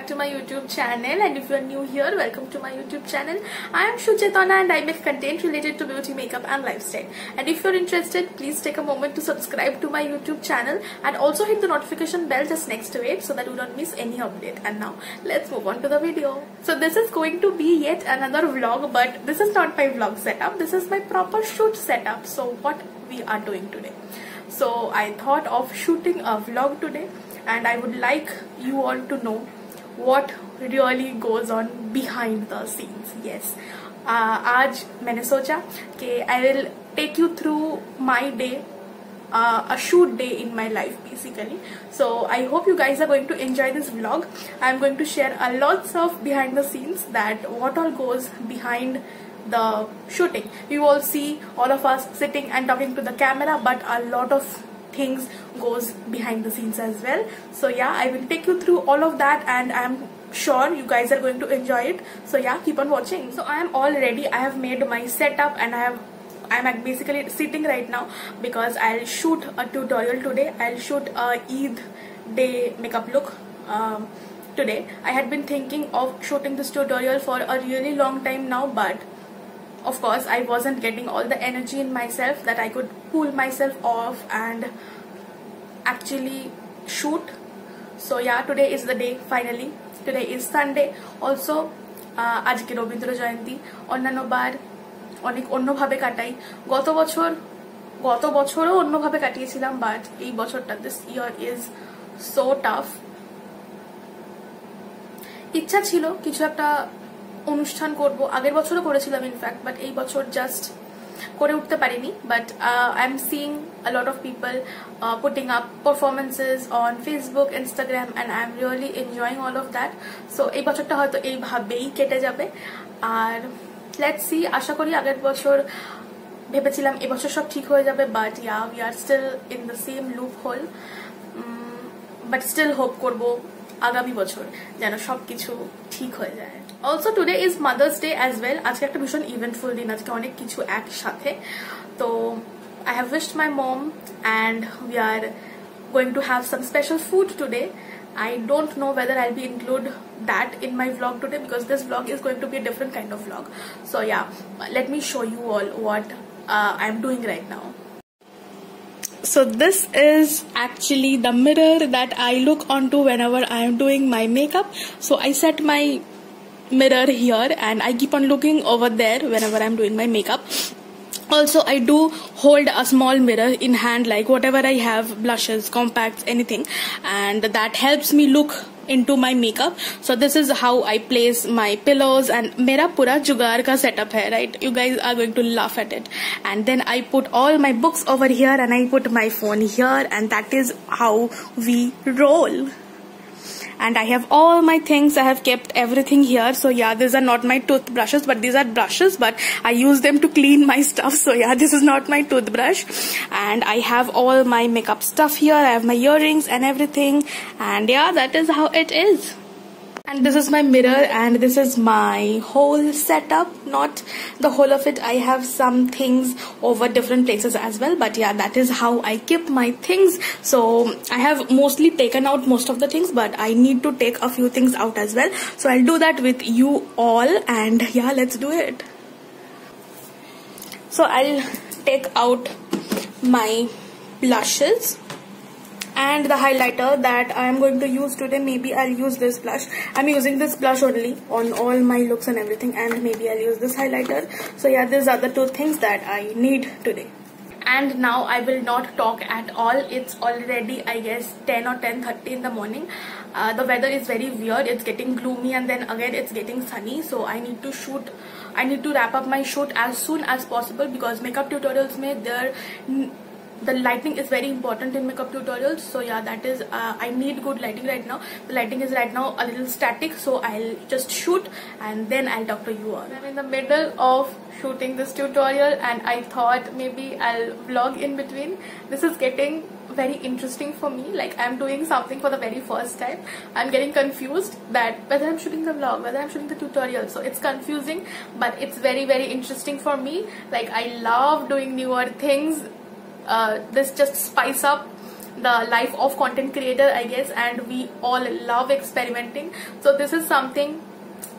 back to my YouTube channel, and if you are new here, welcome to my YouTube channel. I am Shuchetana and I make content related to beauty, makeup and lifestyle. And if you're interested, please take a moment to subscribe to my YouTube channel and also hit the notification bell just next to it so that you don't miss any update. And now let's move on to the video. So this is going to be yet another vlog, but this is not my vlog setup. This is my proper shoot setup. So what we are doing today. So I thought of shooting a vlog today, and I would like you all to know what really goes on behind the scenes. Yes, आज मैंने सोचा कि I will take you through my day, a shoot day in my life basically. So I hope you guys are going to enjoy this vlog. I'm going to share a lots of behind the scenes, that what all goes behind the shooting. You all see all of us sitting and talking to the camera, but a lot of things goes behind the scenes as well. So yeah, I will take you through all of that, and I am sure you guys are going to enjoy it. So yeah, keep on watching. So I am all ready. I have made my setup, and I'm basically sitting right now because I'll shoot a tutorial today. I'll shoot a Eid day makeup look today. I had been thinking of shooting this tutorial for a really long time now, but of course I wasn't getting all the energy in myself that I could pull myself off and actually shoot. So yeah, today is the day finally. Today is Sunday. Also আজকে রবীন্দ্র জয়ন্তী। অন্যান্য বার অনেক অন্যভাবে কাটাই। গত বছরও অন্যভাবে কাটিয়েছিলাম, but এই বছরটা this year is so tough. ইচ্ছা ছিল কিছু একটা অনুষ্ঠান করব, আগের বছরও করেছিলাম ইনফ্যাক্ট, বাট এই বছর জাস্ট করে উঠতে পারিনি। But I am seeing a lot of people putting up performances on Facebook, Instagram, and I am really enjoying all of that. So এই বছরটা হয়তো এইভাবেই কেটে যাবে। আর let's see, আশা করি আগের বছর ভেবেছিলাম এবছর সব ঠিক হয়ে যাবে, but yeah, we are still in the same loophole. But still hope করব আগামী বছর যেন সবকিছু ঠিক হয়ে যায়। Also today is Mother's Day as well. আজকে একটা ভীষণ ইভেন্টফুল দিন, আজকে অনেক কিছু একসাথে। তো I have wished my mom, and we are going to have some special food today. I don't know whether I'll be include that in my vlog today, because this vlog is going to be a different kind of vlog. So yeah, let me show you all what I'm doing right now. So this is actually the mirror that I look onto whenever I am doing my makeup. So I set my mirror here and I keep on looking over there whenever I'm doing my makeup. Also, I do hold a small mirror in hand, like whatever I have, blushes, compacts, anything, and that helps me look into my makeup. So this is how I place my pillows, and mera pura jugaad ka setup hai, right? You guys are going to laugh at it. And then I put all my books over here, and I put my phone here, and that is how we roll. And I have all my things. I have kept everything here. So yeah, these are not my toothbrushes, but these are brushes, but I use them to clean my stuff. So yeah, this is not my toothbrush. And I have all my makeup stuff here. I have my earrings and everything. And yeah, that is how it is. And this is my mirror, and this is my whole setup. Not the whole of it. I have some things over different places as well, but yeah, that is how I keep my things. So I have mostly taken out most of the things, but I need to take a few things out as well. So I'll do that with you all, and yeah, let's do it. So I'll take out my blushes and the highlighter that I am going to use today. Maybe I'll use this blush. I'm using this blush only on all my looks and everything, and maybe I'll use this highlighter. So yeah, these are the two things that I need today. And now I will not talk at all. It's already, I guess, 10 or 10:30 in the morning. The weather is very weird. It's getting gloomy, and then again it's getting sunny. So I need to shoot. I need to wrap up my shoot as soon as possible, because makeup tutorials the lighting is very important in makeup tutorials. So yeah, that is I need good lighting right now. The lighting is right now a little static, so I'll just shoot and then I'll talk to you all. I'm in the middle of shooting this tutorial, and I thought maybe I'll vlog in between. This is getting very interesting for me, like I'm doing something for the very first time. I'm getting confused that whether I'm shooting the vlog, whether I'm shooting the tutorial. So it's confusing, but it's very, very interesting for me. Like I love doing newer things. This just spice up the life of content creator, I guess, and we all love experimenting. So this is something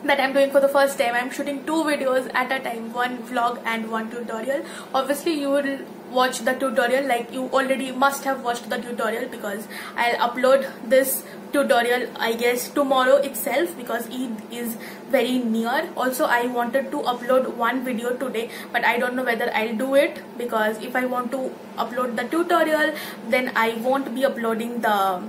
that I'm doing for the first time. I'm shooting 2 videos at a time, 1 vlog and 1 tutorial. Obviously you will watch the tutorial, like you already must have watched the tutorial, because I'll upload this tutorial I guess tomorrow itself, because Eid is very near. Also I wanted to upload 1 video today, but I don't know whether I'll do it, because if I want to upload the tutorial then I won't be uploading the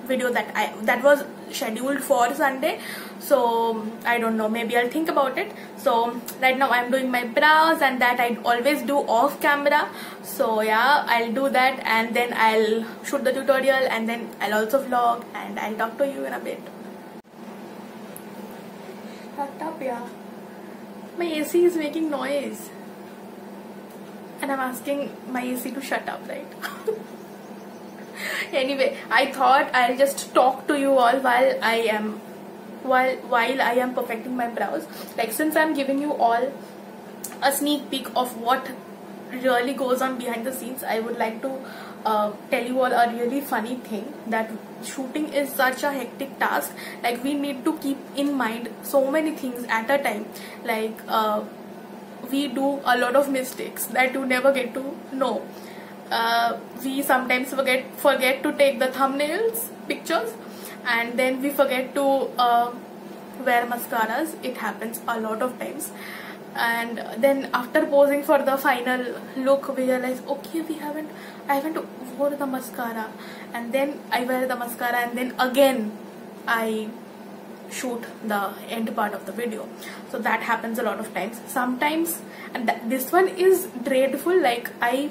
video that was scheduled for Sunday. So I don't know, maybe I'll think about it. So right now I'm doing my brows, and that I always do off camera. So yeah, I'll do that, and then I'll shoot the tutorial, and then I'll also vlog, and I'll talk to you in a bit. Shut up, yeah. My AC is making noise, and I'm asking my AC to shut up, right? Anyway, I thought I'll just talk to you all while I am perfecting my brows. Like, since I'm giving you all a sneak peek of what really goes on behind the scenes, I would like to tell you all a really funny thing, that shooting is such a hectic task. Like, we need to keep in mind so many things at a time. Like, we do a lot of mistakes that you never get to know. We sometimes forget to take the thumbnails pictures, and then we forget to wear mascaras. It happens a lot of times, and then after posing for the final look we realize, okay, I haven't worn the mascara, and then I wear the mascara, and then again I shoot the end part of the video. So that happens a lot of times. Sometimes, and this one is dreadful. Like, I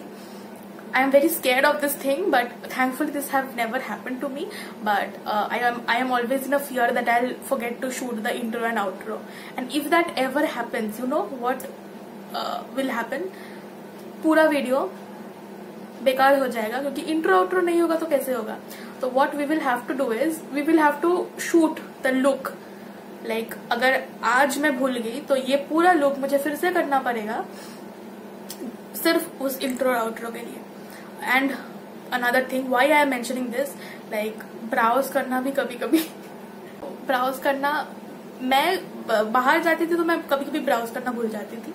am very scared of this thing, but thankfully this have never happened to me. But I am always in a fear that I'll forget to shoot the intro and outro. And if that ever happens, you know what will happen? पूरा video बेकार हो जाएगा, क्योंकि intro outro नहीं होगा तो कैसे होगा. तो what we will have to do is, we will have to shoot the look. Like, अगर आज मैं भूल गई तो ये पूरा लुक मुझे फिर से करना पड़ेगा सिर्फ उस इंट्रो आउट्रो के लिए. And another thing, why I am mentioning this, like browse करना भी कभी कभी ब्राउज करना, मैं बाहर जाती थी तो मैं कभी कभी ब्राउज करना भूल जाती थी.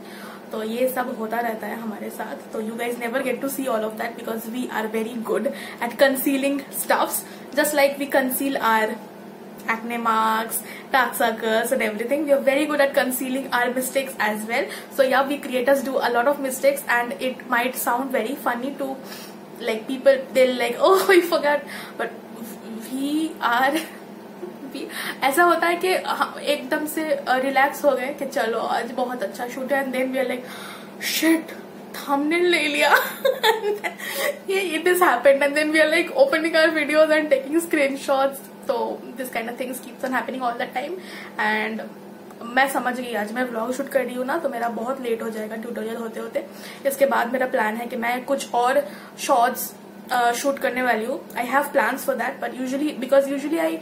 तो ये सब होता रहता है हमारे साथ. तो you guys never get to see all of that, because we are very good at concealing stuffs, just like we conceal our acne marks, dark circles and everything. We are very good at concealing our mistakes as well. So yeah, we creators do a lot of mistakes, and it might sound very funny to like people. They'll like, oh, we forgot, but we are ऐसा होता है कि एकदम से relax हो गए कि चलो आज बहुत अच्छा शूट है, and then we are like shit, thumbnail ले लिया. It has happened, and then we are like opening our videos and taking screenshots. So this kind of things keeps on happening all the time. And मैं समझ गई, आज मैं vlog shoot कर रही हूँ ना, तो मेरा बहुत लेट हो जाएगा ट्यूटोरियल होते होते. इसके बाद मेरा प्लान है कि मैं कुछ और शॉर्ट्स शूट करने वाली हूँ. I have plans for that, but usually I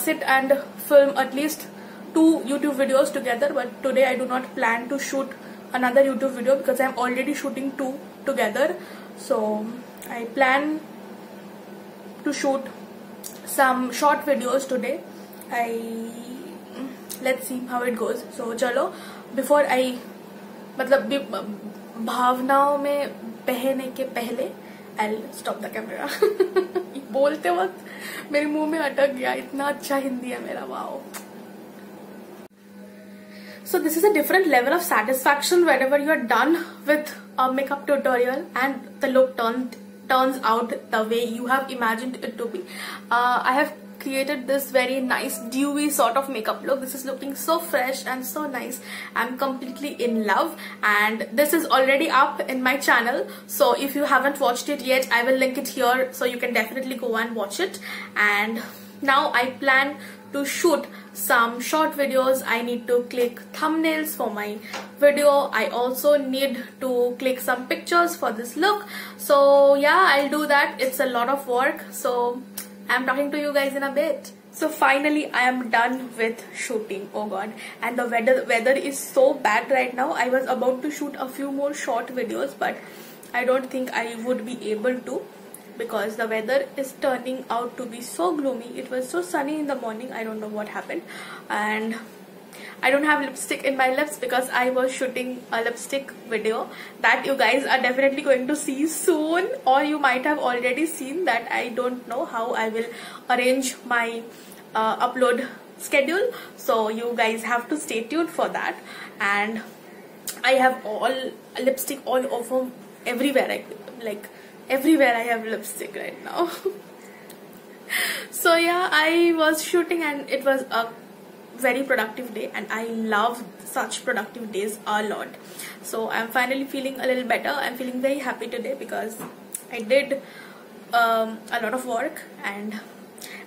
sit and film at least 2 YouTube videos together. But today I do not plan to shoot another YouTube video because I'm already shooting 2 together. So I plan to shoot some short videos today. Let's see how it goes. So चलो, before I मतलब भावनाओं में बहने के पहले I'll stop the camera. बोलते वक्त मेरे मुंह में अटक गया, इतना अच्छा हिंदी है मेरा, wow. So this is a different level of satisfaction whenever you are done with a makeup tutorial and the look turns out the way you have imagined it to be. I have created this very nice dewy sort of makeup look. This is looking so fresh and so nice. I'm completely in love, and this is already up in my channel. So if you haven't watched it yet, I will link it here, so you can definitely go and watch it. And now I plan to shoot some short videos. I need to click thumbnails for my video. I also need to click some pictures for this look. So yeah, I'll do that. It's a lot of work. So I'm talking to you guys in a bit. So finally I am done with shooting. Oh god, and the weather is so bad right now. I was about to shoot a few more short videos, but I don't think I would be able to. because the weather is turning out to be so gloomy. It was so sunny in the morning, I don't know what happened. And I don't have lipstick in my lips because I was shooting a lipstick video that you guys are definitely going to see soon, or you might have already seen that. I don't know how I will arrange my upload schedule, so you guys have to stay tuned for that. And I have all lipstick all over everywhere. Everywhere I have lipstick right now. So yeah, I was shooting and it was a very productive day, and I love such productive days a lot. So I'm finally feeling a little better. I'm feeling very happy today because I did a lot of work and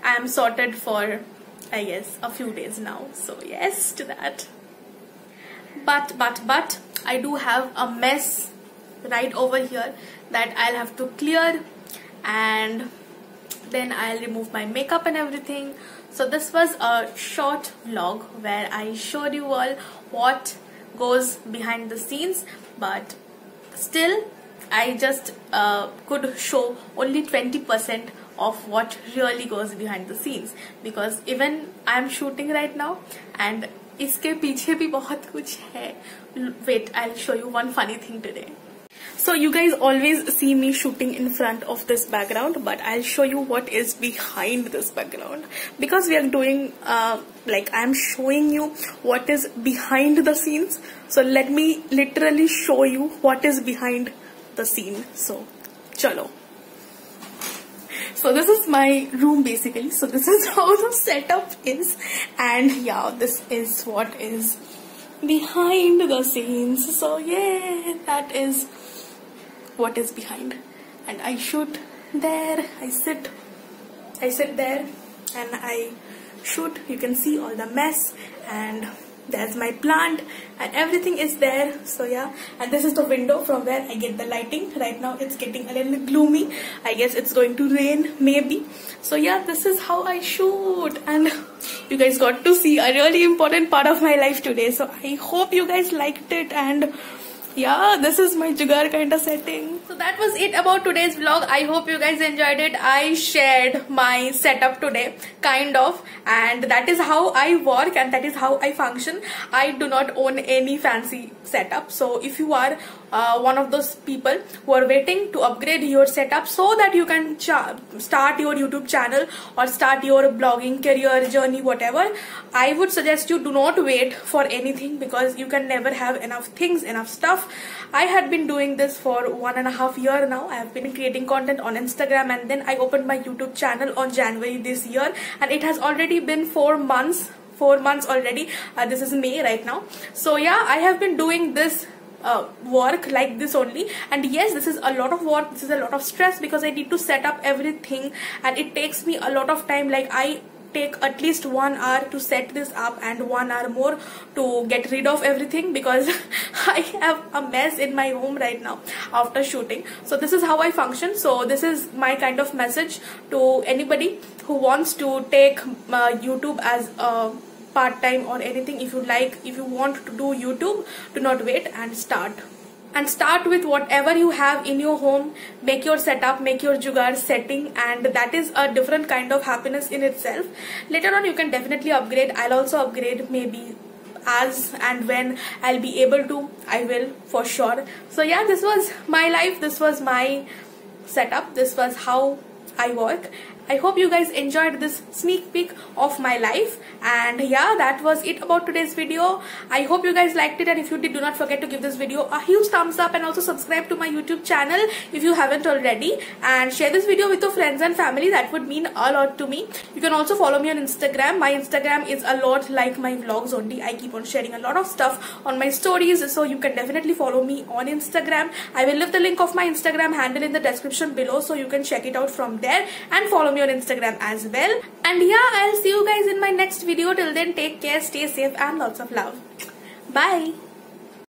I am sorted for, I guess, a few days now. So yes to that. But I do have a mess right over here that I'll have to clear, and then I'll remove my makeup and everything. So this was a short vlog where I showed you all what goes behind the scenes, but still I just could show only 20% of what really goes behind the scenes, because even I'm shooting right now and इसके पीछे भी बहुत कुछ है. Wait, I'll show you one funny thing today. So you guys always see me shooting in front of this background, but I'll show you what is behind this background, because we are doing I'm showing you what is behind the scenes. So let me literally show you what is behind the scene. So chalo. So this is my room basically. So this is how the setup is, and yeah, this is what is behind the scenes. So yeah, that is what is behind. And I shoot there, I sit there and I shoot. You can see all the mess, and there's my plant and everything is there. So yeah, and this is the window from where I get the lighting. Right now it's getting a little gloomy. I guess it's going to rain maybe. So yeah, this is how I shoot, and you guys got to see a really important part of my life today. So I hope you guys liked it, and yeah, this is my jugaad kind of setting. So that was it about today's vlog. I hope you guys enjoyed it. I shared my setup today, kind of, and that is how I work and that is how I function. I do not own any fancy setup. So if you are one of those people who are waiting to upgrade your setup so that you can start your YouTube channel or start your blogging career journey, whatever, I would suggest you do not wait for anything, because you can never have enough things, enough stuff. I had been doing this for 1.5 years now. I have been creating content on Instagram, and then I opened my YouTube channel on January this year, and it has already been 4 months already. This is May right now. So yeah, I have been doing this work like this only, and yes, this is a lot of work, this is a lot of stress, because I need to set up everything and it takes me a lot of time. Like I take at least 1 hour to set this up and 1 hour more to get rid of everything, because I have a mess in my home right now after shooting. So this is how I function. So this is my kind of message to anybody who wants to take YouTube as a part-time or anything. If you want to do YouTube, do not wait and start. And start with whatever you have in your home. Make your setup, make your jugaad setting, and that is a different kind of happiness in itself. Later on you can definitely upgrade. I'll also upgrade maybe as and when I'll be able to. I will for sure. So yeah, this was my life, this was my setup, this was how I work. I hope you guys enjoyed this sneak peek of my life, and yeah, that was it about today's video. I hope you guys liked it, and if you did, do not forget to give this video a huge thumbs up, and also subscribe to my YouTube channel if you haven't already, and share this video with your friends and family. That would mean a lot to me. You can also follow me on Instagram. My Instagram is a lot like my vlogs only. I keep on sharing a lot of stuff on my stories, so you can definitely follow me on Instagram. I will leave the link of my Instagram handle in the description below, so you can check it out from there and follow me on Instagram as well. And yeah, I'll see you guys in my next video. Till then, take care, stay safe, and lots of love. Bye.